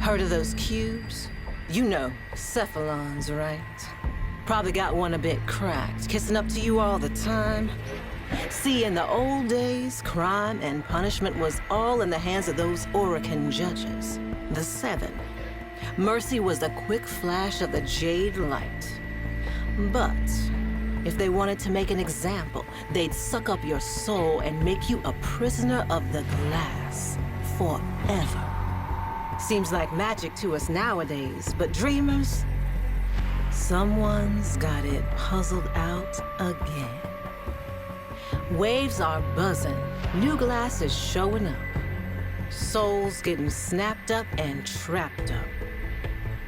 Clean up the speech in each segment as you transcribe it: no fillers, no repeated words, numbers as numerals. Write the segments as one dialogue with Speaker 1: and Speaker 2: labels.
Speaker 1: Heard of those cubes? You know, cephalons, right? Probably got one a bit cracked, kissing up to you all the time. See, in the old days, crime and punishment was all in the hands of those Orican judges, the Seven. Mercy was the quick flash of the jade light. But if they wanted to make an example, they'd suck up your soul and make you a prisoner of the glass forever. Seems like magic to us nowadays, but dreamers, someone's got it puzzled out again. Waves are buzzing, new glass is showing up. Souls getting snapped up and trapped up.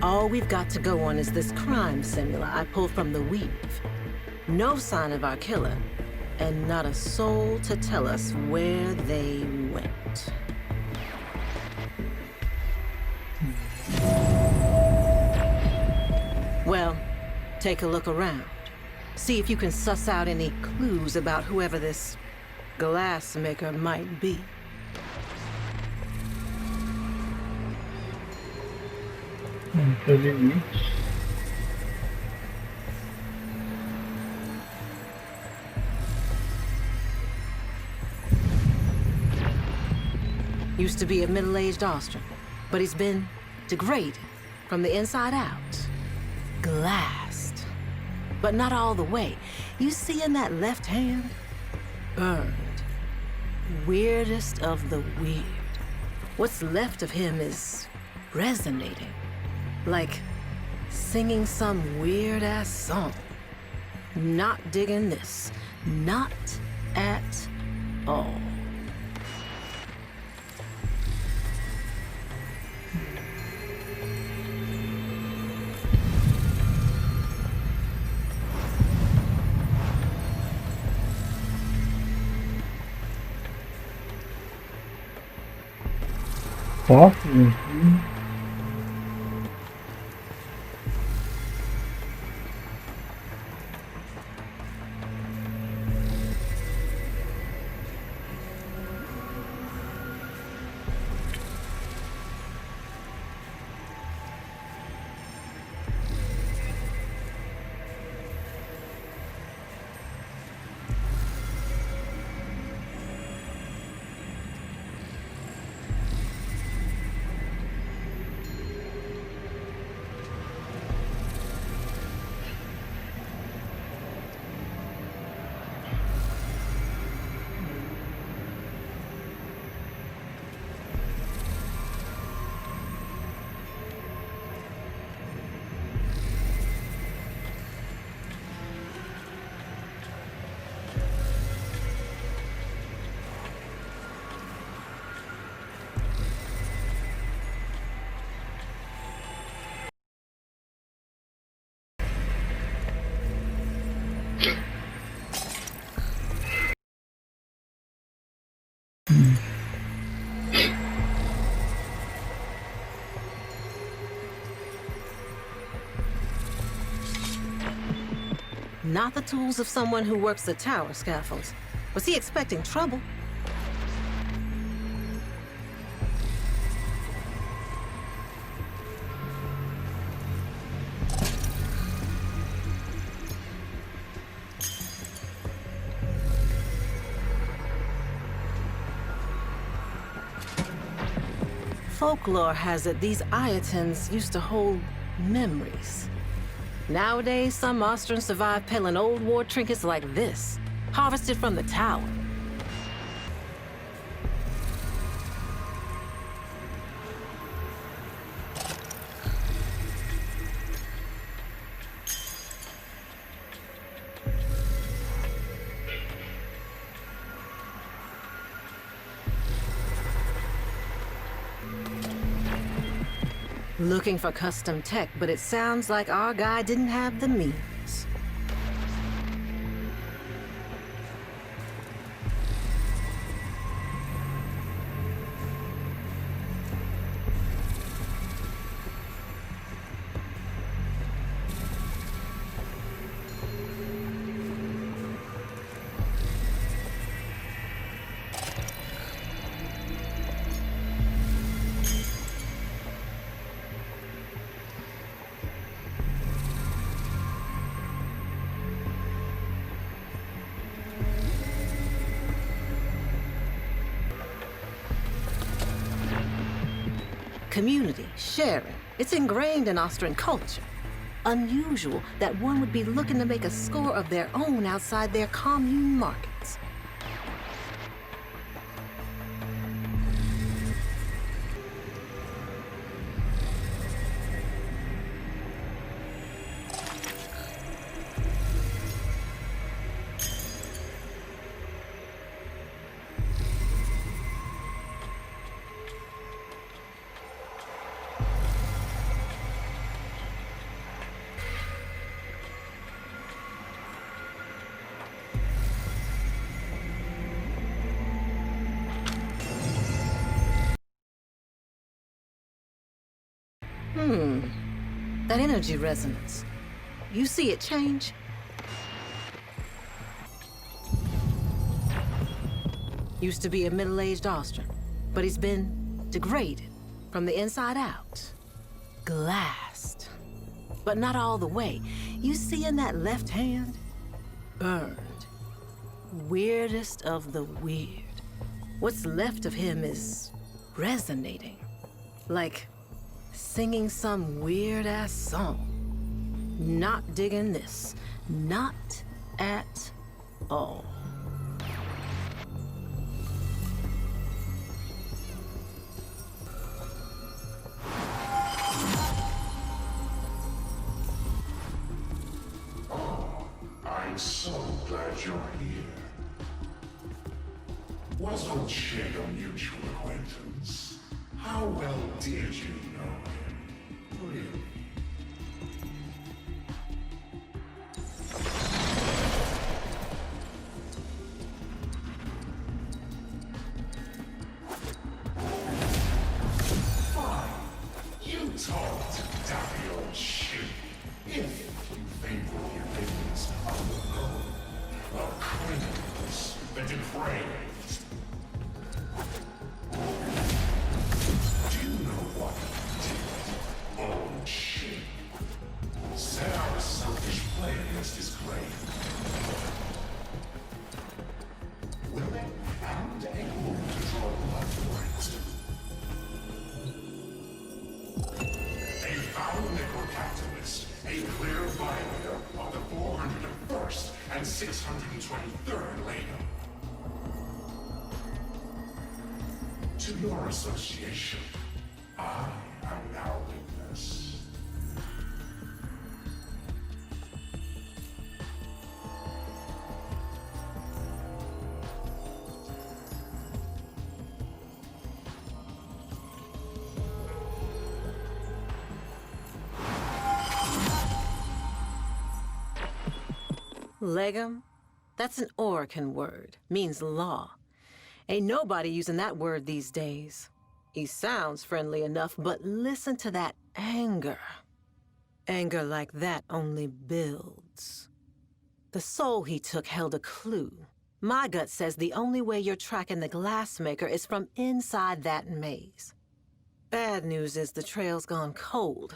Speaker 1: All we've got to go on is this crime simula I pulled from the weave. No sign of our killer, and not a soul to tell us where they went. Well, take a look around. See if you can suss out any clues about whoever this glass maker might be. Used to be a middle-aged Austrian, but he's been degraded from the inside out. Glassed. But not all the way. You see in that left hand? Burned. Weirdest of the weird. What's left of him is resonating. Like singing some weird-ass song. Not digging this. Not at all.
Speaker 2: Warframe.
Speaker 1: Not the tools of someone who works the tower scaffolds. Was he expecting trouble? Folklore has it these Iotans used to hold memories. Nowadays, some Austrians survive peddling old war trinkets like this, harvested from the tower. Looking for custom tech, but it sounds like our guy didn't have the means. Community, sharing. It's ingrained in Austrian culture. Unusual that one would be looking to make a score of their own outside their commune markets. That energy resonance. You see it change? Used to be a middle-aged Austrian, but he's been degraded from the inside out. Glassed. But not all the way. You see in that left hand? Burned. Weirdest of the weird. What's left of him is resonating. Like singing some weird-ass song. Not digging this. Not at all.
Speaker 2: I'm so glad you're here. Was old Shed a mutual acquaintance? How well did you know him? Really? Fine. You talk to daffy old shit. If you favor the opinions of the gold, of criminals, the depraved. Do you know what he did? Old shit. Set out a selfish play against his claim. Willing and able to draw blood for it. A foul necrocapitalist, a clear violator of the 401st and 623rd Lego. To your association, I am now witness.
Speaker 1: Legum? That's an Orican word. Means law. Ain't nobody using that word these days. He sounds friendly enough, but listen to that anger. Anger like that only builds. The soul he took held a clue. My gut says the only way you're tracking the glassmaker is from inside that maze. Bad news is the trail's gone cold.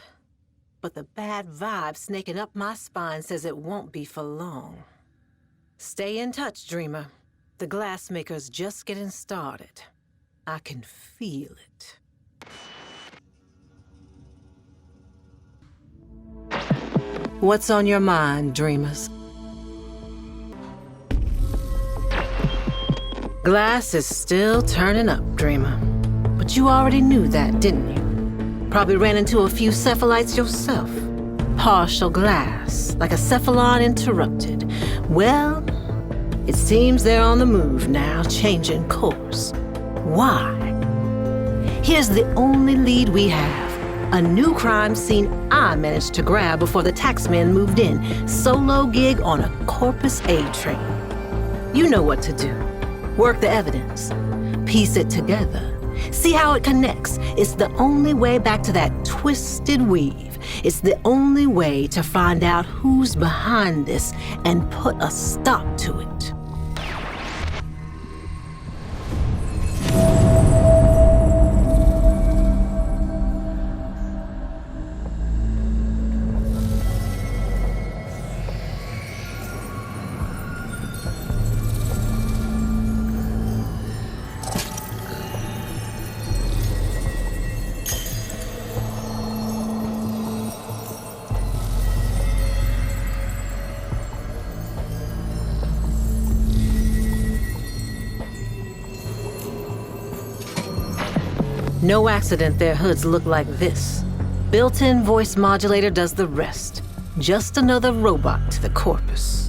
Speaker 1: But the bad vibe snaking up my spine says it won't be for long. Stay in touch, Dreamer. The glassmaker's just getting started. I can feel it. What's on your mind, Dreamers? Glass is still turning up, Dreamer. But you already knew that, didn't you? Probably ran into a few cephalites yourself. Partial glass, like a cephalon interrupted. Well, it seems they're on the move now, changing course. Why? Here's the only lead we have. A new crime scene I managed to grab before the taxman moved in. Solo gig on a Corpus A train. You know what to do. Work the evidence. Piece it together. See how it connects. It's the only way back to that twisted weave. It's the only way to find out who's behind this and put a stop to it. No accident their hoods look like this. Built-in voice modulator does the rest. Just another robot to the corpus.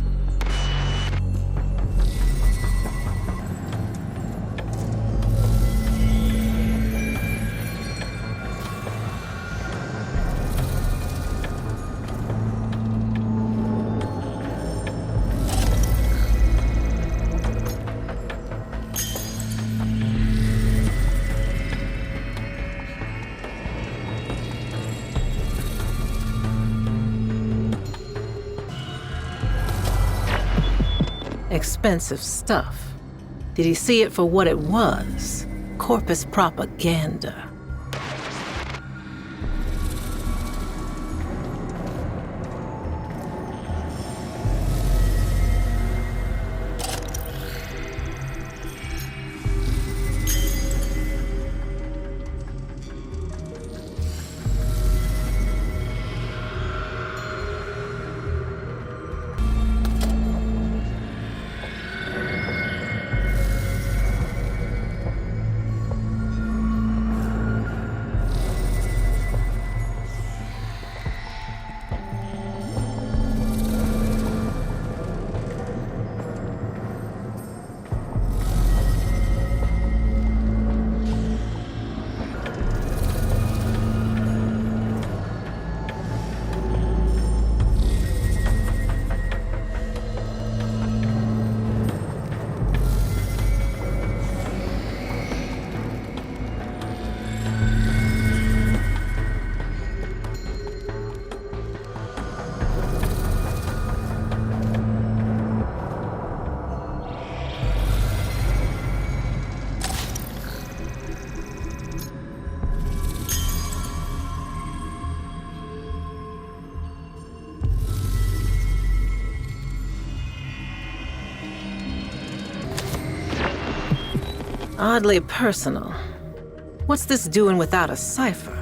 Speaker 1: Expensive stuff. Did he see it for what it was? Corpus propaganda. Oddly personal. What's this doing without a cipher?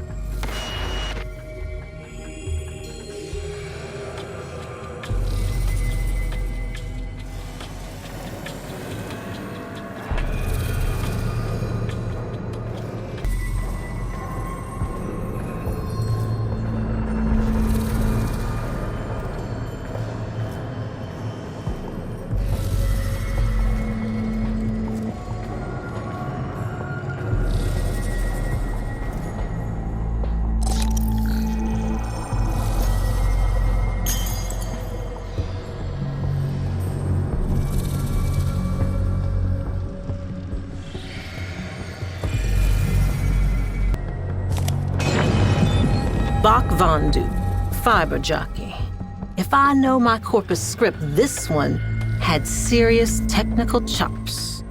Speaker 1: Bach Vondu, fiber jockey. If I know my corpus script, this one had serious technical chops.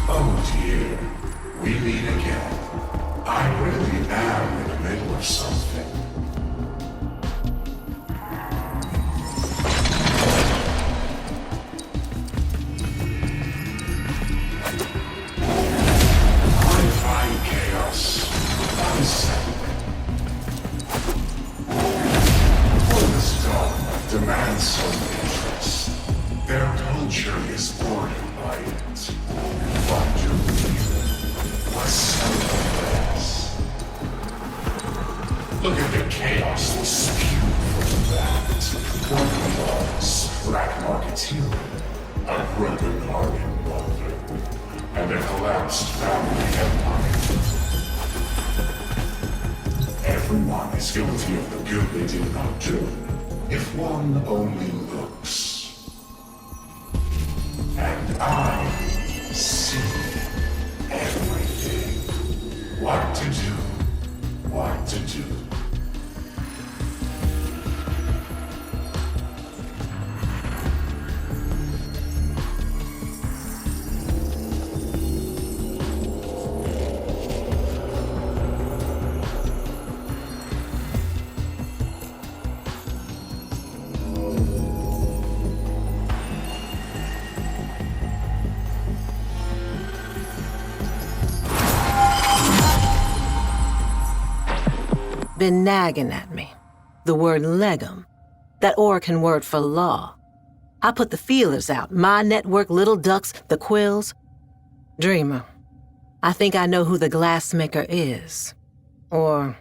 Speaker 2: Oh dear, we meet again. I really am in the middle of something. I find chaos unsettling. For this dogma demands some interest. Their culture is ordered by it. But to leave was self-awareness. Look at the chaos that spewed from that. What was black marketeer, a broken-hearted mother, and a collapsed family empire. Everyone is guilty of the good they did not do, if one only looks. And I see everything. What to do, what to do.
Speaker 1: been nagging at me. The word legum, that Oracan word for law. I put the feelers out, my network, little ducks, the quills. Dreamer, I think I know who the glassmaker is. Or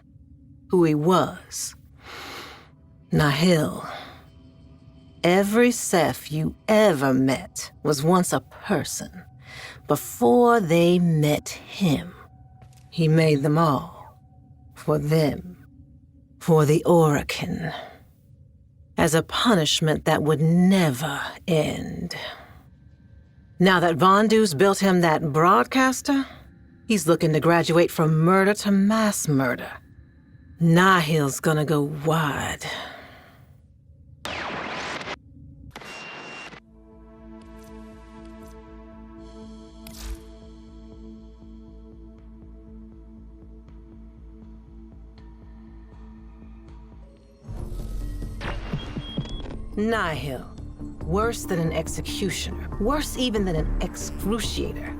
Speaker 1: who he was. Nihil. Every Ceph you ever met was once a person. Before they met him, he made them all. For them. For the Oracan. As a punishment that would never end. Now that Vondu's built him that broadcaster, he's looking to graduate from murder to mass murder. Nihil's gonna go wide. Nihil. Worse than an executioner. Worse even than an excruciator.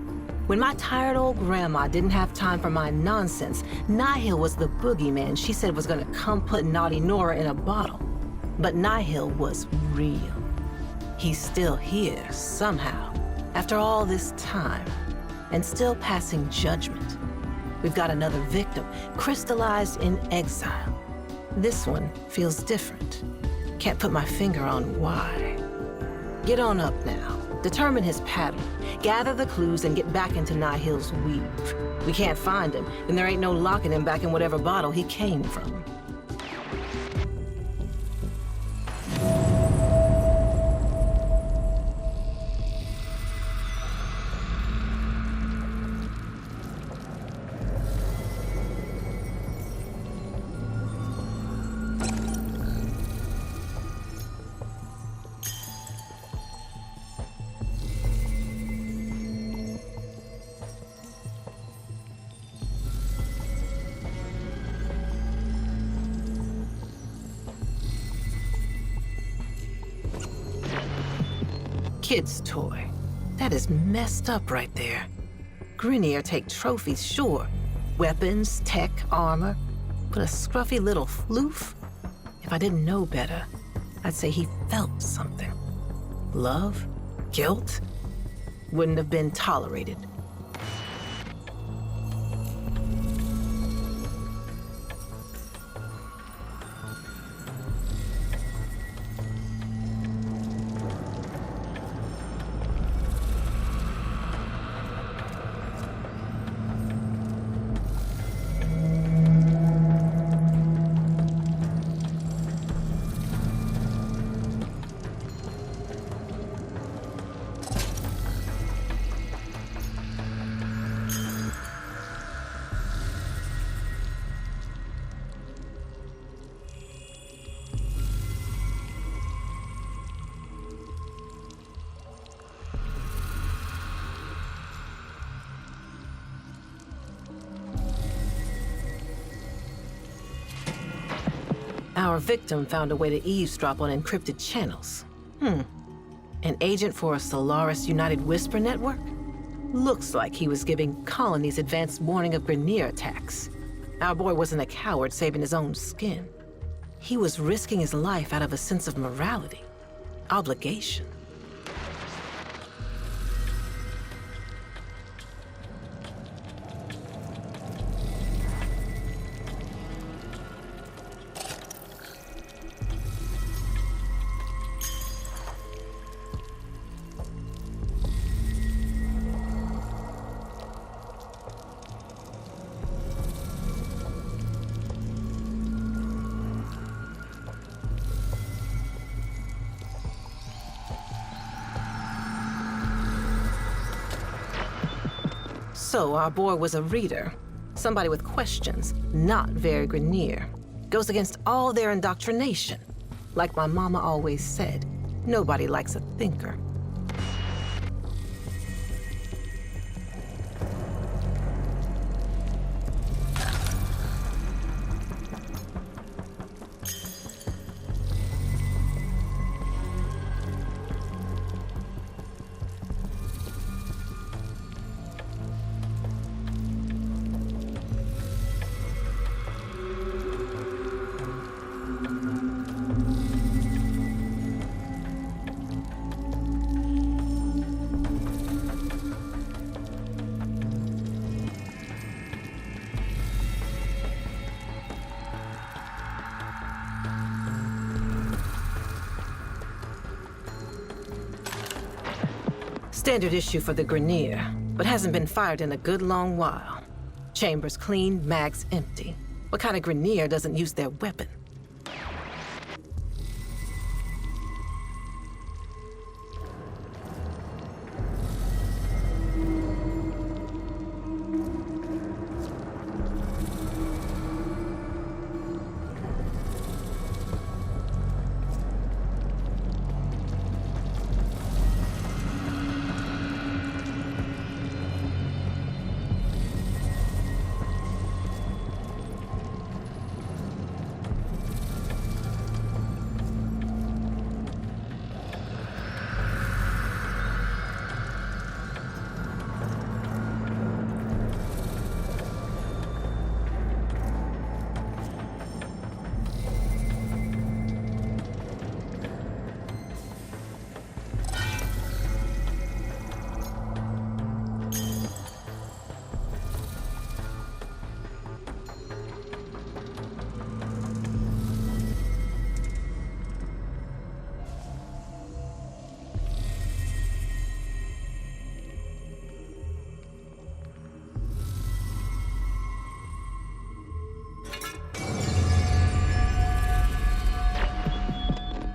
Speaker 1: When my tired old grandma didn't have time for my nonsense, Nihil was the boogeyman she said was gonna come put naughty Nora in a bottle. But Nihil was real. He's still here, somehow, after all this time, and still passing judgment. We've got another victim, crystallized in exile. This one feels different. Can't put my finger on why. Get on up now. Determine his pattern. Gather the clues and get back into Nihil's weave. We can't find him, and there ain't no locking him back in whatever bottle he came from. Kid's toy. That is messed up right there. Grineer take trophies, sure. Weapons, tech, armor. But a scruffy little floof? If I didn't know better, I'd say he felt something. Love? Guilt? Wouldn't have been tolerated. Our victim found a way to eavesdrop on encrypted channels. An agent for a Solaris United Whisper network? Looks like he was giving colonies advance warning of Grineer attacks. Our boy wasn't a coward saving his own skin. He was risking his life out of a sense of morality, obligation. So our boy was a reader. Somebody with questions, not very Grineer. Goes against all their indoctrination. Like my mama always said, nobody likes a thinker. Standard issue for the Grenier, but hasn't been fired in a good long while. Chambers clean, mags empty. What kind of Grenier doesn't use their weapon?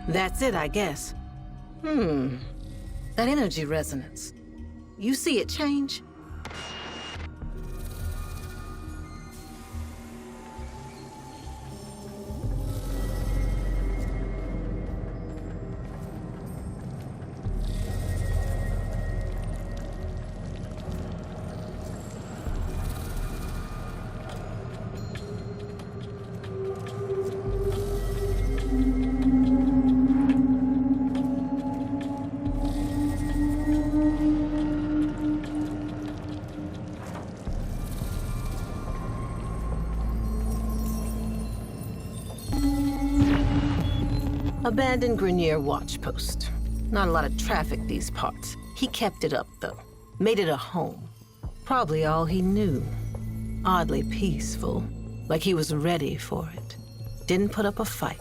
Speaker 1: That's it, I guess. That energy resonance. You see it change? Abandoned Grenier watch post. Not a lot of traffic these parts. He kept it up, though. Made it a home. Probably all he knew. Oddly peaceful. Like he was ready for it. Didn't put up a fight.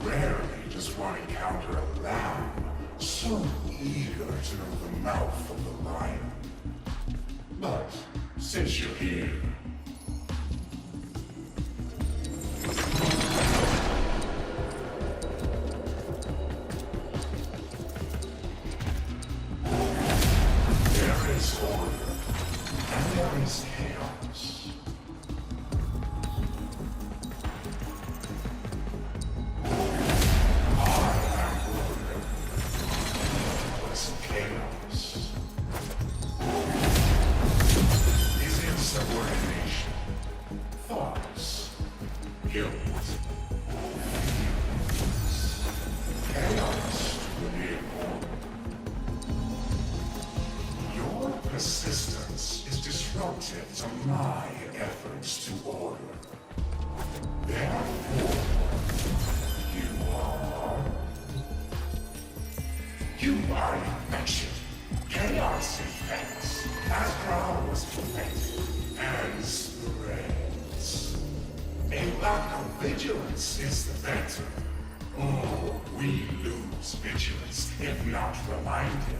Speaker 2: Rarely does one encounter a lamb so eager to know the mouth of the lion. But since you're here, there is order and there is chaos. Persistence is disruptive to my efforts to order. Therefore, you are infection. Chaos infects, as ground was perfected, and spreads. A lack of vigilance is the better. Oh, we lose vigilance if not reminded.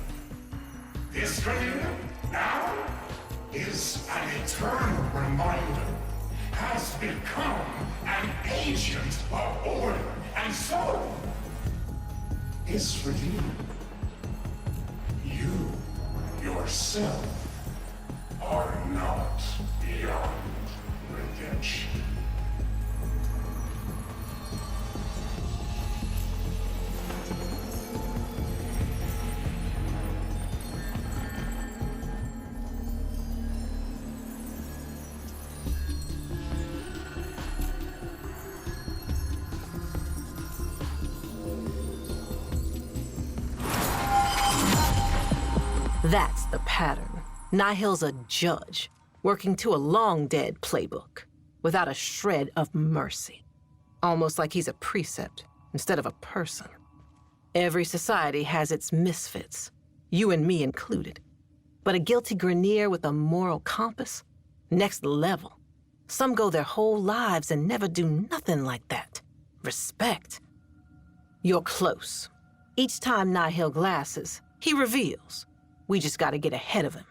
Speaker 2: This Grenier now is an eternal reminder, has become an agent of order, and so is redeemed. You, yourself, are not beyond redemption.
Speaker 1: That's the pattern. Nihil's a judge, working to a long-dead playbook, without a shred of mercy. Almost like he's a precept instead of a person. Every society has its misfits, you and me included. But a guilty Grenier with a moral compass? Next level. Some go their whole lives and never do nothing like that. Respect. You're close. Each time Nihil glasses, he reveals. We just gotta get ahead of him.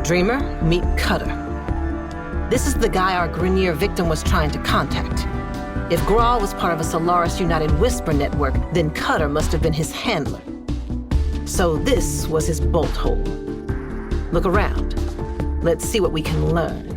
Speaker 1: Dreamer, meet Cutter. This is the guy our Grenier victim was trying to contact. If Grawl was part of a Solaris United Whisper network, then Cutter must have been his handler. So this was his bolt hole. Look around. Let's see what we can learn.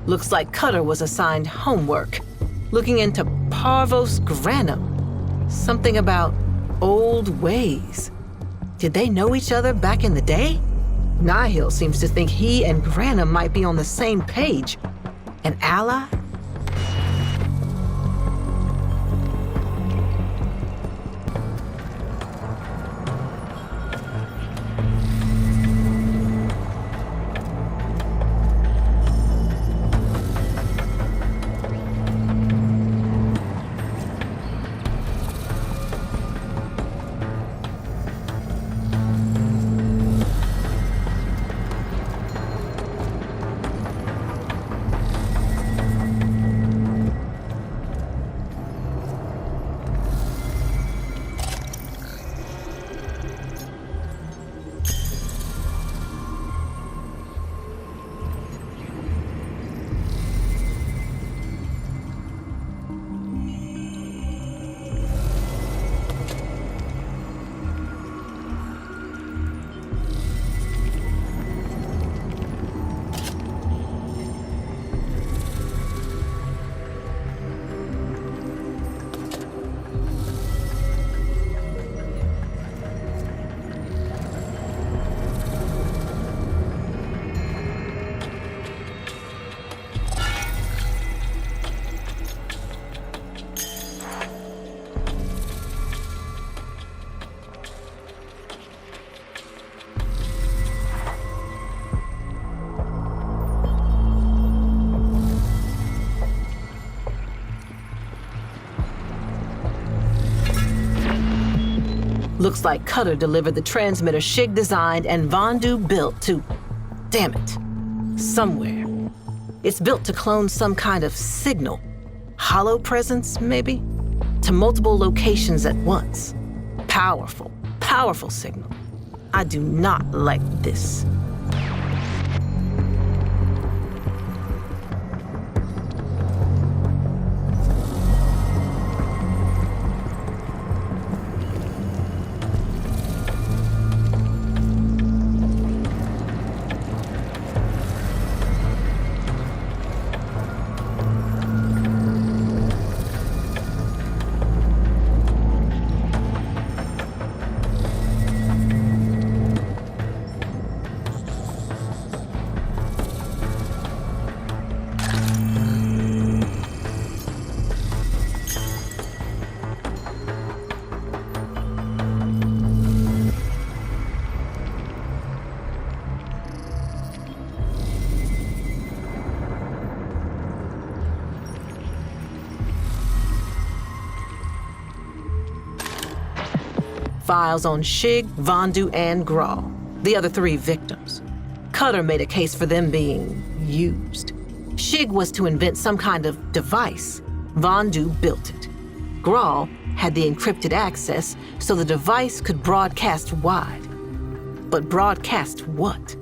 Speaker 1: Looks like Cutter was assigned homework, looking into Parvos Granum. Something about old ways. Did they know each other back in the day? Nihil seems to think he and Granum might be on the same page. An ally? Looks like Cutter delivered the transmitter Shig designed and Vondu built to... damn it. Somewhere. It's built to clone some kind of signal. Hollow presence, maybe? To multiple locations at once. Powerful, powerful signal. I do not like this. Files on Shig, Vondu, and Grawl, the other three victims. Cutter made a case for them being used. Shig was to invent some kind of device. Vondu built it. Grawl had the encrypted access so the device could broadcast wide. But broadcast what?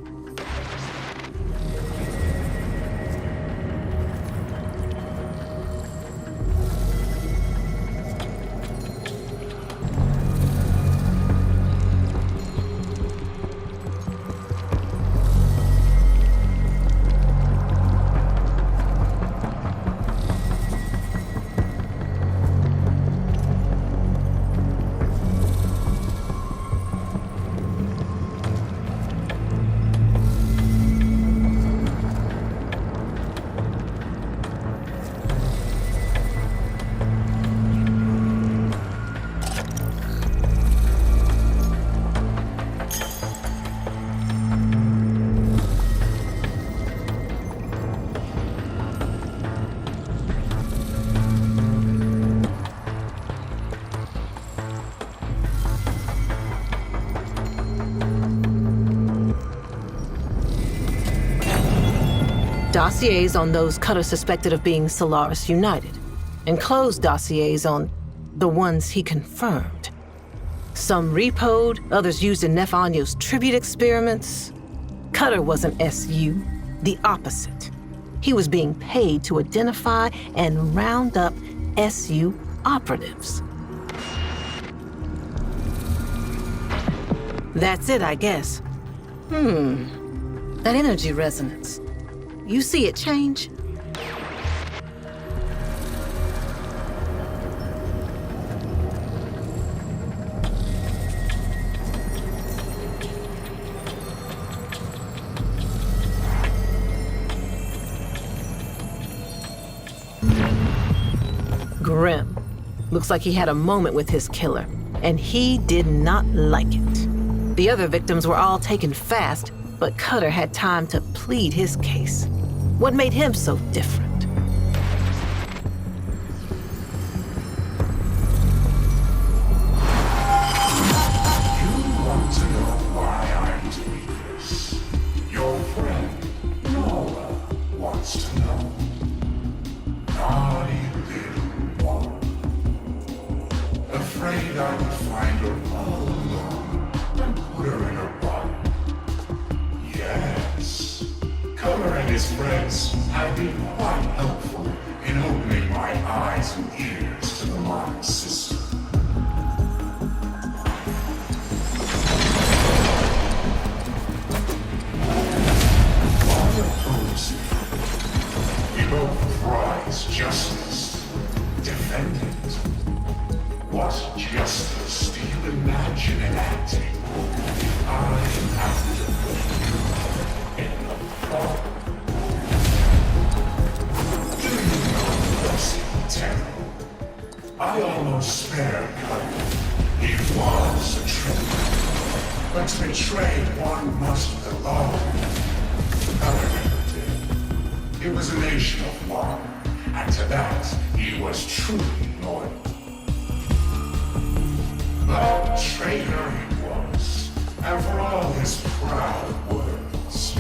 Speaker 1: Dossiers on those Cutter suspected of being Solaris United, and closed dossiers on the ones he confirmed. Some repoed, others used in Nephanyo's tribute experiments. Cutter wasn't SU, the opposite. He was being paid to identify and round up SU operatives. That's it, I guess. That energy resonance. You see it change? Grim. Looks like he had a moment with his killer, and he did not like it. The other victims were all taken fast, but Cutter had time to plead his case. What made him so different?
Speaker 2: You want to know why I'm doing this? Your friend, Noah, wants to know. Naughty little one. Afraid I would find her all alone and put her in her body. Yes. Cutter and his friends have been quite helpful in opening my eyes and ears to the modern system. While opposing, we both prize justice. Defend it. What justice do you imagine enacting if I am after you in the fall? Do you know what's terrible? I almost spared Cutter. He was a traitor. But to betray one must belong. Cutter never did. It was a nation of one, and to that he was truly loyal. But traitor he was, and for all his proud words,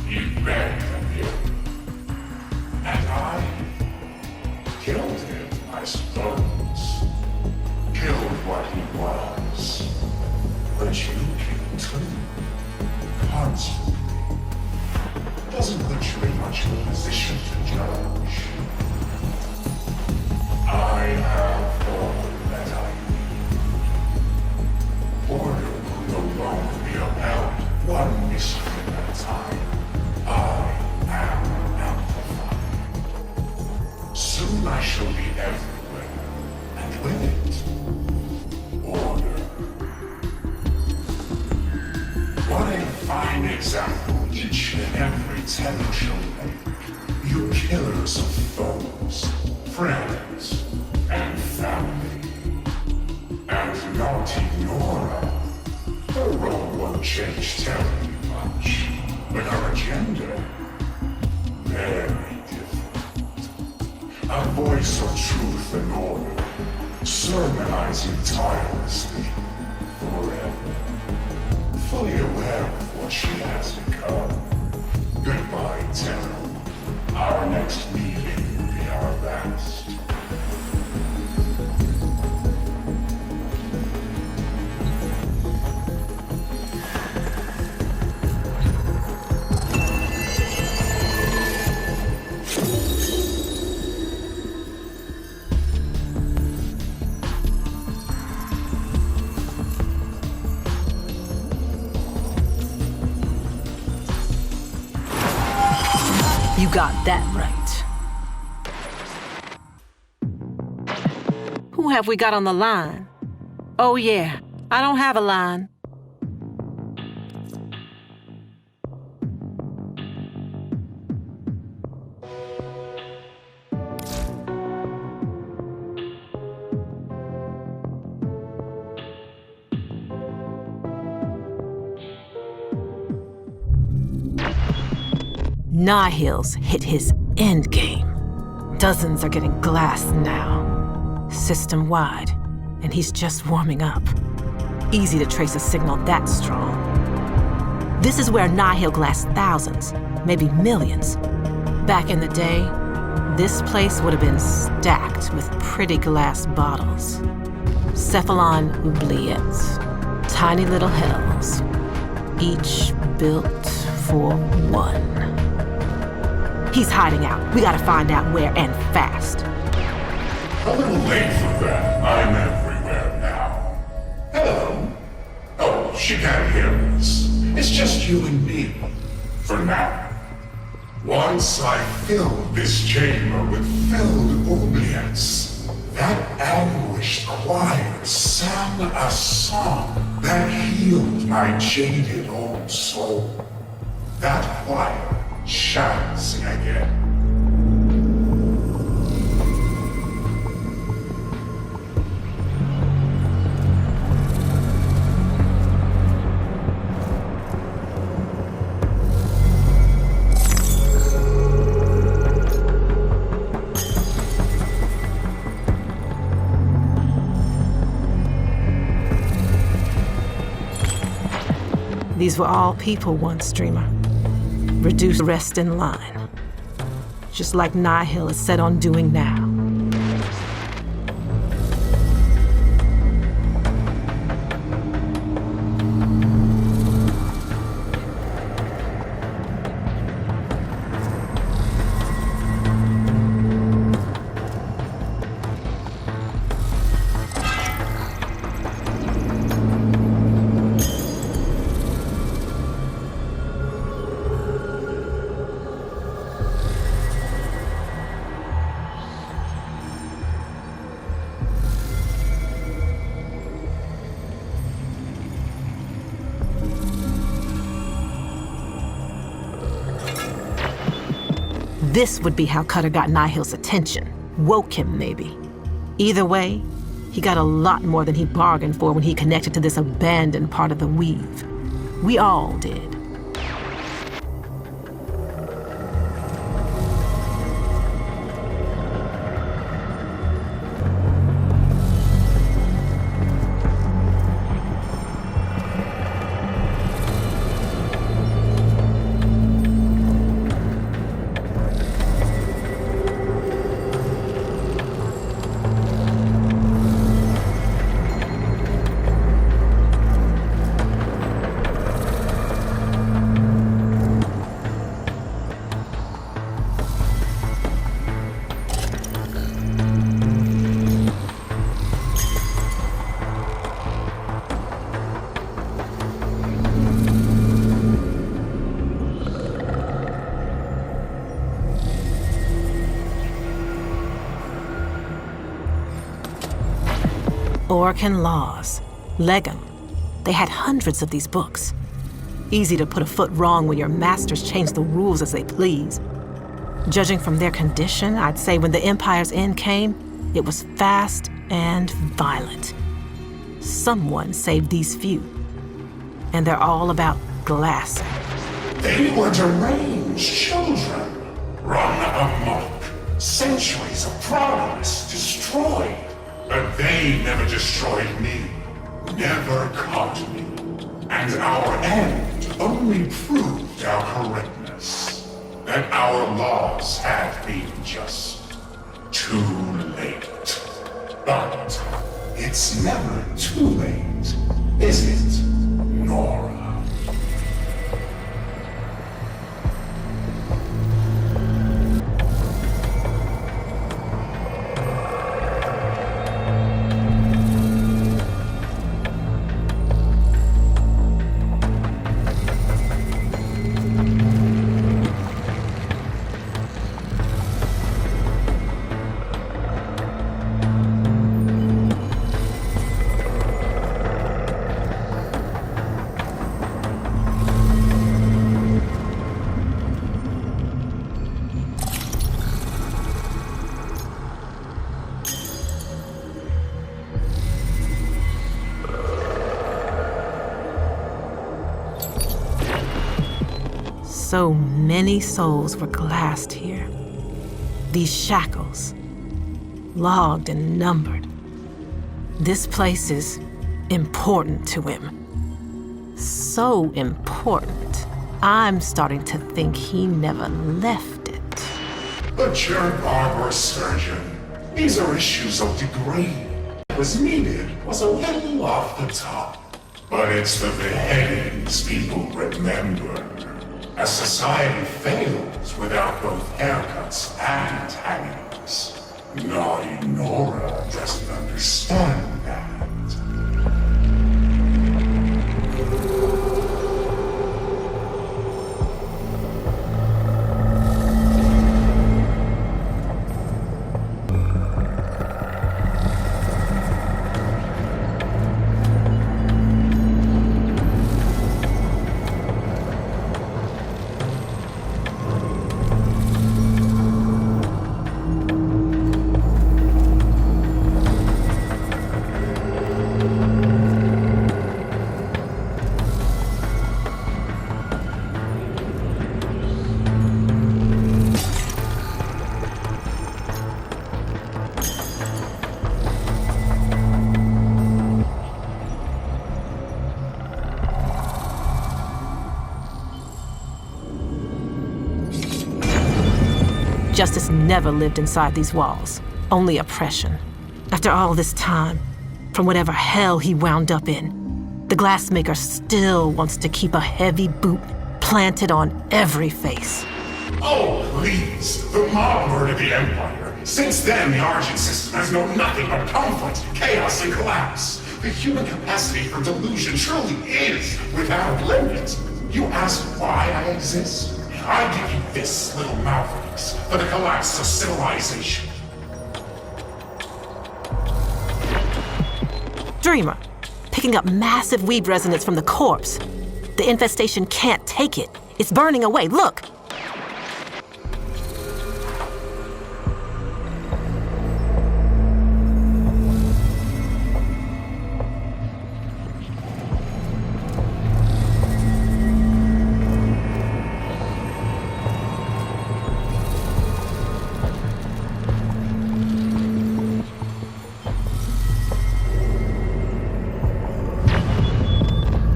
Speaker 2: he begged them here. And I killed him, I suppose. Killed what he was. But you killed too. Constantly. Doesn't put you in much of a position to judge. I have all that I need. Order will no longer be upheld one mission at a time. I am amplified. Soon I shall be everywhere, and with it, order. What a fine example each and every tether shall make. You killers of foes, friends, and family. And naughty Nora. Her role won't change terribly much, but her agenda, very different. A voice of truth and order, sermonizing tirelessly, forever. Fully aware of what she has become. Goodbye, Terra. Our next meeting will be our last.
Speaker 1: You got that right. Who have we got on the line? Oh yeah, I don't have a line. Nihil's hit his endgame. Dozens are getting glassed now, system-wide, and he's just warming up. Easy to trace a signal that strong. This is where Nihil glassed thousands, maybe millions. Back in the day, this place would have been stacked with pretty glass bottles. Cephalon oubliettes, tiny little hells, each built for one. He's hiding out. We gotta find out where and fast.
Speaker 2: A little late for that. I'm everywhere now. Hello? Oh, she can't hear us. It's just you and me. For now. Once I filled this chamber with filled oubliettes, that anguished choir sang a song that healed my jaded old soul. That choir shall sing again.
Speaker 1: These were all people once, Dreamer. Reduced rest in line. Just like Nihil is set on doing now. This would be how Cutter got Nihil's attention. Woke him, maybe. Either way, he got a lot more than he bargained for when he connected to this abandoned part of the weave. We all did. Orcan laws. Legum. They had hundreds of these books. Easy to put a foot wrong when your masters change the rules as they please. Judging from their condition, I'd say when the Empire's end came, it was fast and violent. Someone saved these few. And they're all about glassing.
Speaker 2: They were deranged children, run amok, centuries of progress destroyed. But they never destroyed me, never caught me. And our end only proved our correctness. That our laws had been just too late. But it's never too late, is it, Nora?
Speaker 1: So many souls were glassed here. These shackles, logged and numbered. This place is important to him. So important, I'm starting to think he never left it.
Speaker 2: But your barbarous surgeon, these are issues of degree. What was needed was a little off the top. But it's the beheadings people remember. A society fails without both haircuts and hangings. Naughty Nora doesn't understand that.
Speaker 1: Justice never lived inside these walls, only oppression. After all this time, from whatever hell he wound up in, the glassmaker still wants to keep a heavy boot planted on every face.
Speaker 2: Oh, please! The mob murdered the Empire. Since then, the Origin system has known nothing but conflict, chaos, and collapse. The human capacity for delusion truly is without limit. You ask why I exist? I give you this little mouthpiece for the collapse of civilization.
Speaker 1: Dreamer, picking up massive weed resonance from the corpse. The infestation can't take it. It's burning away, look!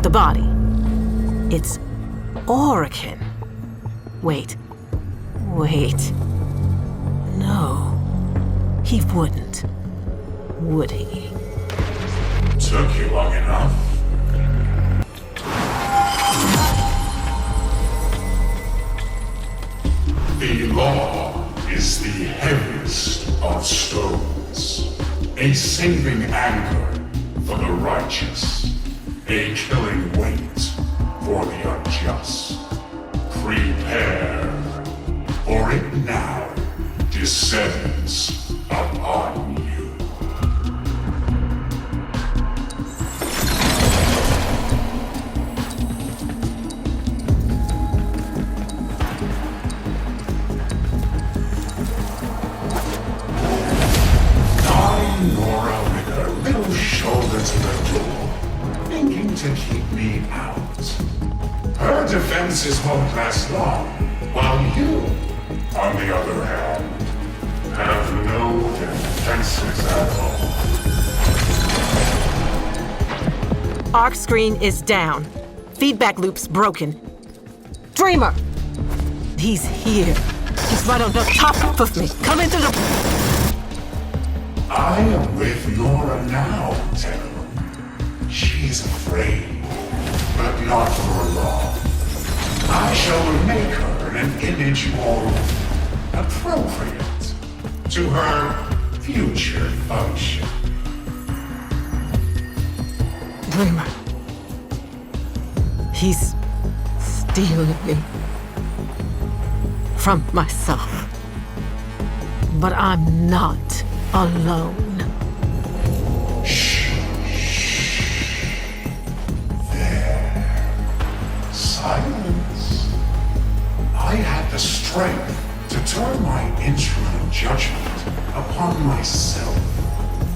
Speaker 1: The body. It's Orican. Wait. No. He wouldn't. Would he?
Speaker 2: Took you long enough. The law is the heaviest of stones. A saving anchor for the righteous. A killing weight for the unjust. Prepare, for it now descends upon you. Nora with her little shoulder to the door, thinking to keep me out. Her defenses won't last long, while you, on the other hand, have no defenses at all.
Speaker 1: Arc screen is down. Feedback loop's broken. Dreamer! He's here. He's right on the top of me. Come in through the...
Speaker 2: I am with Nora now, Tenno. She's afraid, but not for long. I shall make her an image more appropriate to her future function.
Speaker 1: Dreamer. He's stealing me from myself. But I'm not alone.
Speaker 2: Silence. I had the strength to turn my instrument of judgment upon myself,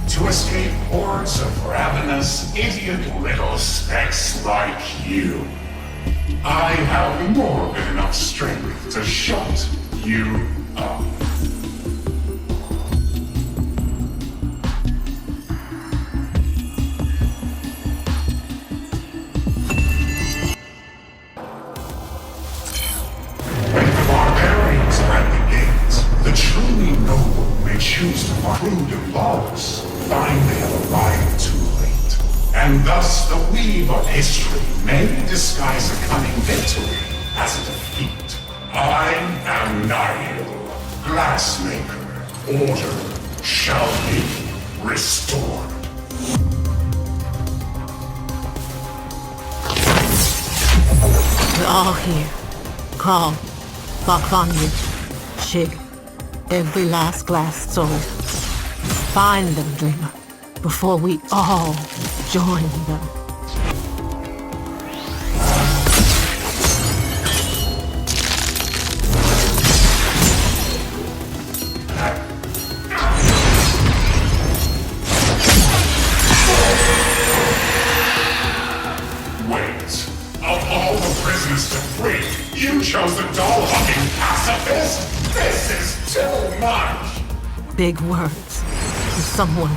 Speaker 2: to escape hordes of ravenous, idiot little specks like you. I have more than enough strength to shut you up. noble may choose to find crude and lawless, find they have arrived too late. And thus the weave of history may disguise a coming victory as a defeat. I am Nihil, glassmaker. Order shall be restored.
Speaker 1: We're all here. Call, Bakvanyu, Shig, every last glass soul. Find them, dreamer, before we all join them.
Speaker 2: You chose the doll-hugging pacifist? This is too much!
Speaker 1: Big words from someone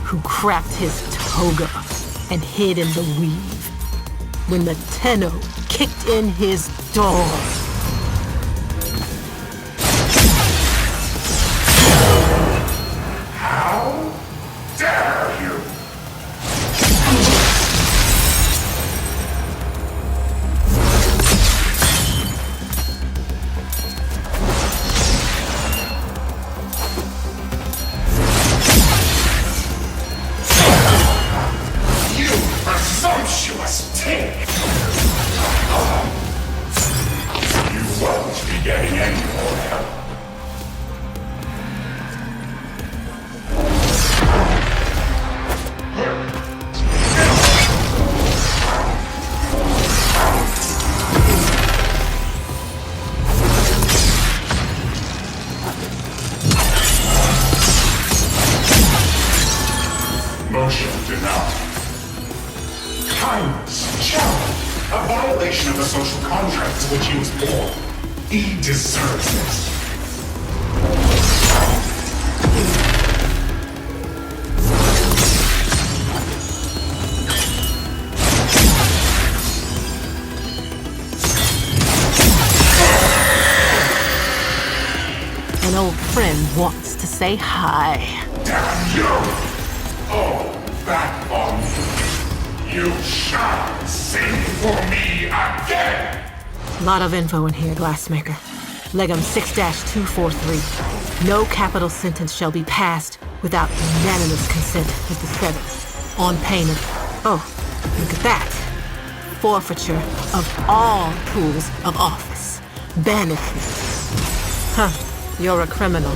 Speaker 1: who cracked his toga and hid in the weave when the Tenno kicked in his door.
Speaker 2: How dare you! Presumptuous tick! You won't be getting any more help. Motion denied. Kindness, charity, a violation of the social contract to which he was born. He deserves this.
Speaker 1: An old friend wants to say hi.
Speaker 2: Damn you! Oh, back on me. You shall sing for me again!
Speaker 1: Lot of info in here, Glassmaker. Legum 6-243. No capital sentence shall be passed without unanimous consent of the seven. On pain of, oh, look at that. Forfeiture of all tools of office. Banishment. Huh, you're a criminal.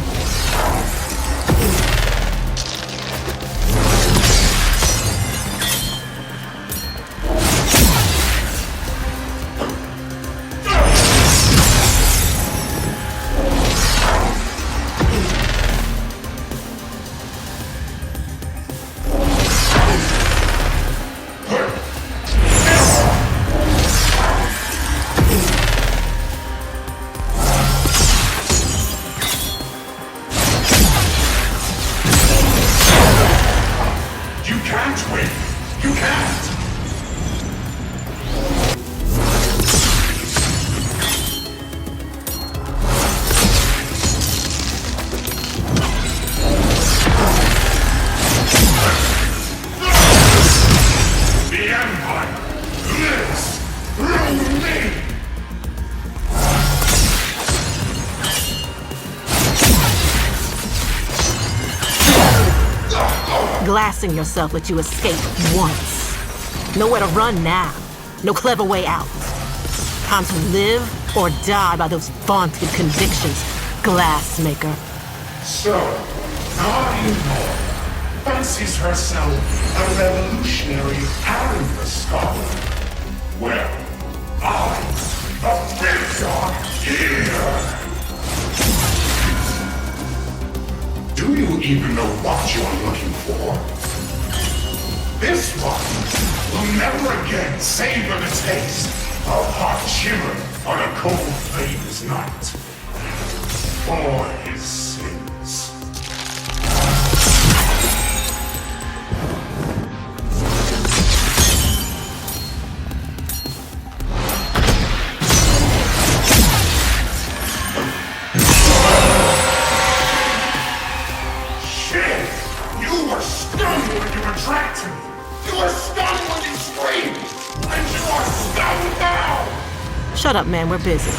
Speaker 1: Glassing yourself let you escape once. Nowhere to run now. No clever way out. Time to live or die by those vaunted convictions, Glassmaker.
Speaker 2: So, Nightwave fancies herself a revolutionary and a scholar. Well, I'm the wizard here. Do you even know what you're looking for? This one will never again savor the taste of hot shimmer on a cold flame's night. For his sins.
Speaker 1: Shut up, man, we're busy.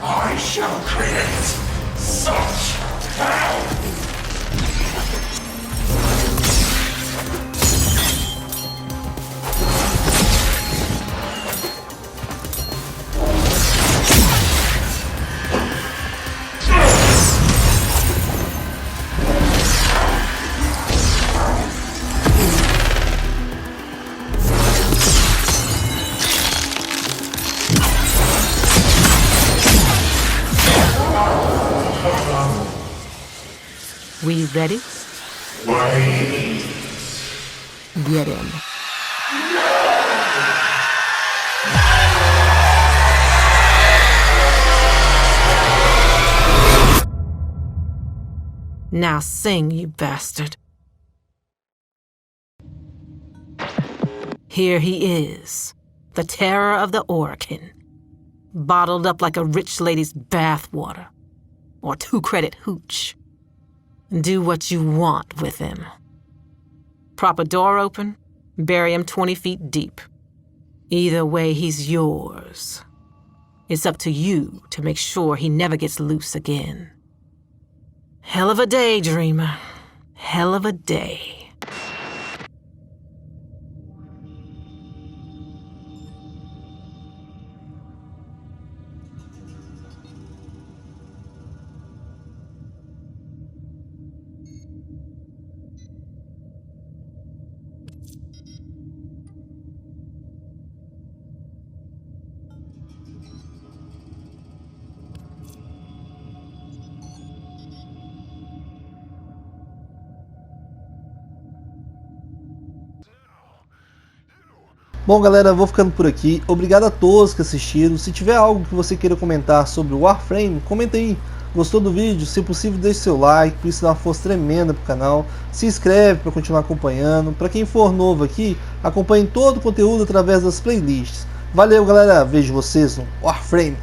Speaker 2: I shall create such hell!
Speaker 1: We ready?
Speaker 2: Wait.
Speaker 1: Get in. Now sing, you bastard. Here he is, the terror of the Orakin, bottled up like a rich lady's bathwater, or 2-credit hooch. Do what you want with him. Prop a door open, bury him 20 feet deep. Either way, he's yours. It's up to you to make sure he never gets loose again. Hell of a day, dreamer. Hell of a day.
Speaker 3: Bom galera, vou ficando por aqui, obrigado a todos que assistiram. Se tiver algo que você queira comentar sobre o Warframe, comenta aí. Gostou do vídeo? Se possível deixe seu like, por isso dá uma força tremenda pro canal. Se inscreve para continuar acompanhando. Para quem for novo aqui, acompanhe todo o conteúdo através das playlists. Valeu galera, vejo vocês no Warframe.